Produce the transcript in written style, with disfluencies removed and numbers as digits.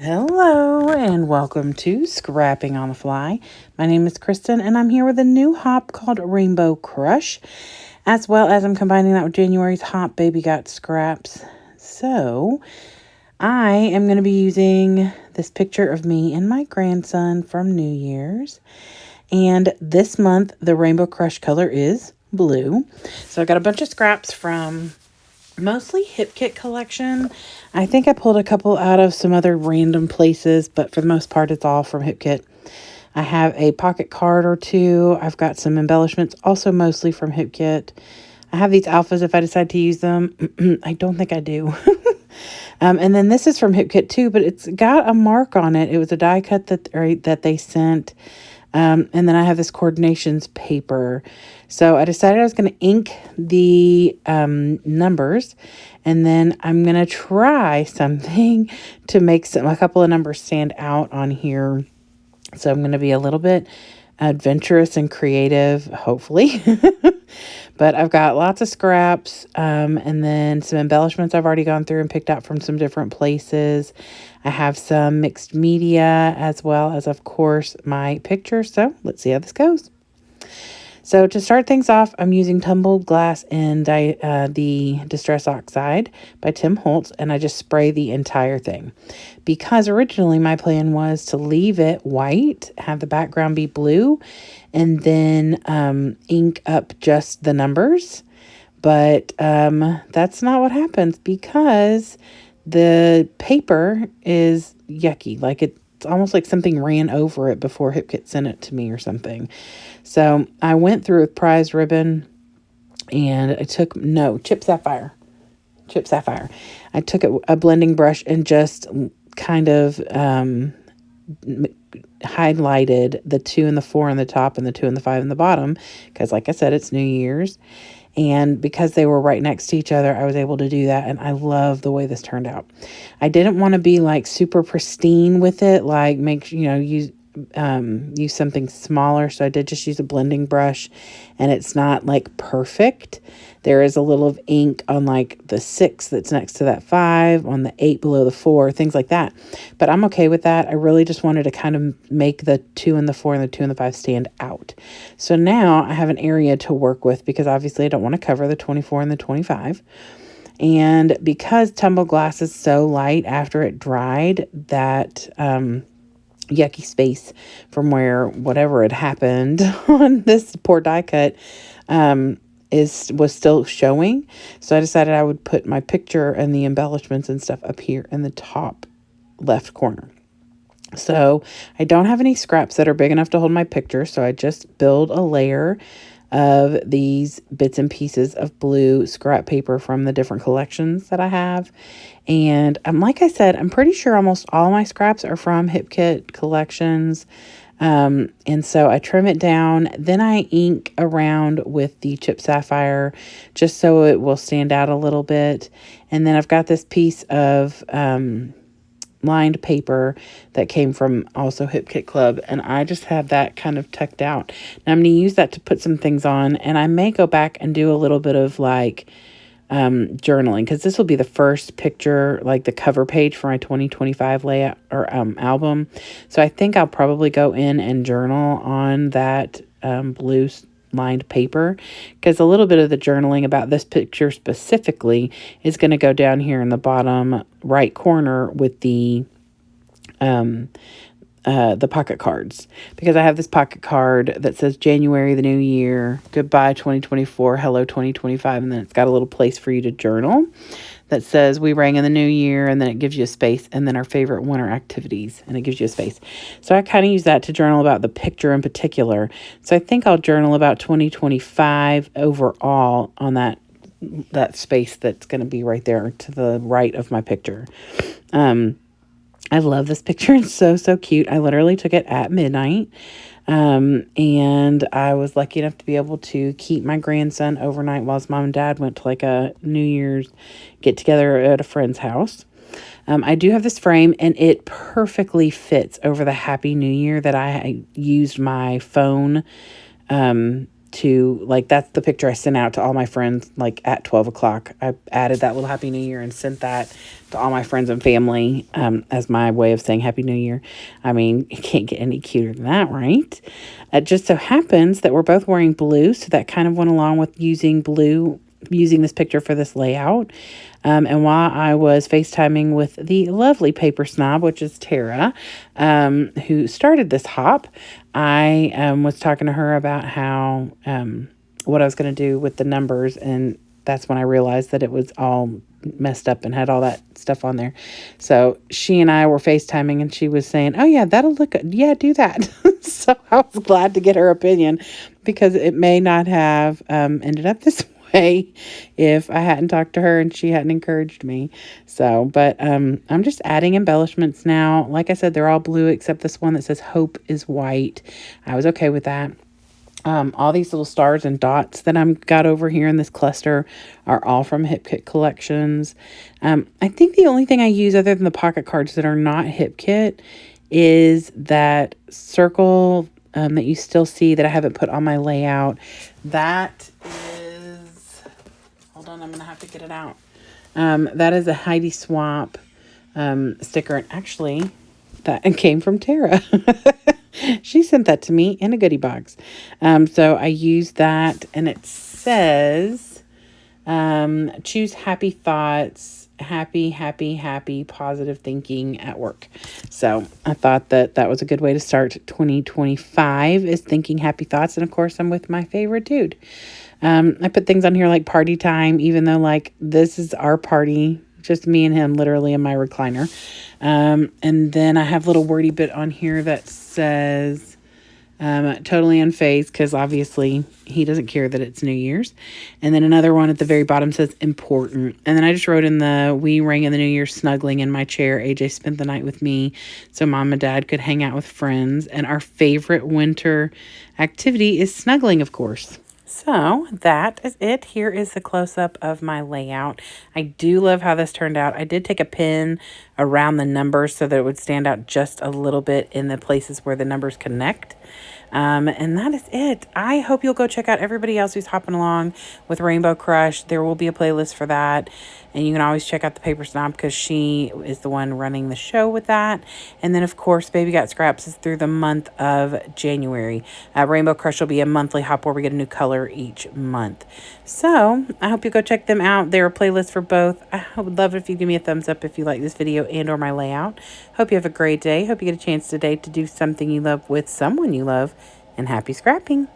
Hello and welcome to Scrapping on the Fly. My name is Kristen and I'm here with a new hop called Rainbow Crush, as well as I'm combining that with January's hop Baby Got Scraps. So I am going to be using this picture of me and my grandson from New Year's. And this month the Rainbow Crush color is blue. So I got a bunch of scraps from mostly Hip Kit collection. I think I pulled a couple out of some other random places, but for the most part, it's all from Hip Kit. I have a pocket card or two. I've got some embellishments, also mostly from Hip Kit. I have these alphas if I decide to use them. I don't think I do. And then this is from Hip Kit too, but it's got a mark on it. It was a die cut that they sent. And then I have this coordinations paper. So I decided I was going to ink the numbers, and then I'm going to try something to make a couple of numbers stand out on here. So I'm going to be a little bit adventurous and creative, hopefully. But I've got lots of scraps and then some embellishments I've already gone through and picked out from some different places. I have some mixed media as well as, of course, my pictures. So let's see how this goes. So to start things off, I'm using Tumbled Glass and the Distress Oxide by Tim Holtz, and I just spray the entire thing. Because originally my plan was to leave it white, have the background be blue, and then ink up just the numbers. But that's not what happens because the paper is yucky. Like it's almost like something ran over it before Hip Kit sent it to me or something. So I went through with prize ribbon and I took, Chip Sapphire. I took a blending brush and just kind of highlighted the 2 and the 4 on the top and the 2 and the 5 on the bottom. Because like I said, it's New Year's. And because they were right next to each other, I was able to do that. And I love the way this turned out. I didn't want to be like super pristine with it, like use something smaller. So I did just use a blending brush, and it's not like perfect. There is a little of ink on like the 6 that's next to that 5, on the 8 below the 4, things like that. But I'm okay with that. I really just wanted to kind of make the 2 and the 4 and the 2 and the 5 stand out. So now I have an area to work with because obviously I don't want to cover the 24 and the 25. And because Tumbled Glass is so light after it dried, that yucky space from where whatever had happened on this poor die cut was still showing. So I decided I would put my picture and the embellishments and stuff up here in the top left corner. So I don't have any scraps that are big enough to hold my picture, so I just build a layer of these bits and pieces of blue scrap paper from the different collections that I have. And like I said, I'm pretty sure almost all my scraps are from Hip Kit collections. And so I trim it down. Then I ink around with the Chip Sapphire just so it will stand out a little bit. And then I've got this piece of lined paper that came from also Hip Kit Club, and I just have that kind of tucked out. Now I'm going to use that to put some things on, and I may go back and do a little bit of like journaling, because this will be the first picture, like the cover page for my 2025 layout or album. So I think I'll probably go in and journal on that blue lined paper, because a little bit of the journaling about this picture specifically is going to go down here in the bottom right corner with the pocket cards, because I have this pocket card that says January, the new year, goodbye 2024, hello 2025, and then it's got a little place for you to journal that says we rang in the new year, and then it gives you a space, and then our favorite winter activities, and it gives you a space. So I kind of use that to journal about the picture in particular. So I think I'll journal about 2025 overall on that space that's going to be right there to the right of my picture. I love this picture. It's so, so cute. I literally took it at midnight. And I was lucky enough to be able to keep my grandson overnight while his mom and dad went to like a New Year's get together at a friend's house. I do have this frame, and it perfectly fits over the Happy New Year that I used my phone to, like, that's the picture I sent out to all my friends, like, at 12 o'clock. I added that little Happy New Year and sent that to all my friends and family as my way of saying Happy New Year. I mean, it can't get any cuter than that, right? It just so happens that we're both wearing blue, so that kind of went along with using this picture for this layout. And while I was FaceTiming with the lovely paper snob, which is Tara, who started this hop, I was talking to her about how what I was going to do with the numbers, and that's when I realized that it was all messed up and had all that stuff on there. So she and I were FaceTiming, and she was saying, "Oh yeah, that'll look good. Yeah, do that." So I was glad to get her opinion, because it may not have ended up this way if I hadn't talked to her and she hadn't encouraged me. So, but I'm just adding embellishments now. Like I said, they're all blue except this one that says Hope is white. I was okay with that. All these little stars and dots that I'm got over here in this cluster are all from Hip Kit Collections. I think the only thing I use other than the pocket cards that are not Hip Kit is that circle that you still see that I haven't put on my layout. That is, hold on, I'm going to have to get it out. That is a Heidi Swapp sticker. And actually, that came from Tara. She sent that to me in a goodie box. So I used that, and it says, choose happy thoughts, happy, positive thinking at work. So I thought that was a good way to start 2025, is thinking happy thoughts. And of course, I'm with my favorite dude. I put things on here like party time, even though, like, this is our party, just me and him literally in my recliner. And then I have a little wordy bit on here that says totally unfazed, because obviously he doesn't care that it's New Year's. And then another one at the very bottom says important. And then I just wrote in we rang in the New Year snuggling in my chair. AJ spent the night with me so Mom and Dad could hang out with friends. And our favorite winter activity is snuggling, of course. So that is it. Here is the close-up of my layout. I do love how this turned out. I did take a pin around the numbers so that it would stand out just a little bit in the places where the numbers connect. And that is it. I hope you'll go check out everybody else who's hopping along with Rainbow Crush. There will be a playlist for that. And you can always check out the Paper Snob, because she is the one running the show with that. And then, of course, Baby Got Scraps is through the month of January. Rainbow Crush will be a monthly hop where we get a new color each month. So I hope you go check them out. There are playlists for both. I would love it if you give me a thumbs up if you like this video and or my layout. Hope you have a great day. Hope you get a chance today to do something you love with someone you love. And happy scrapping.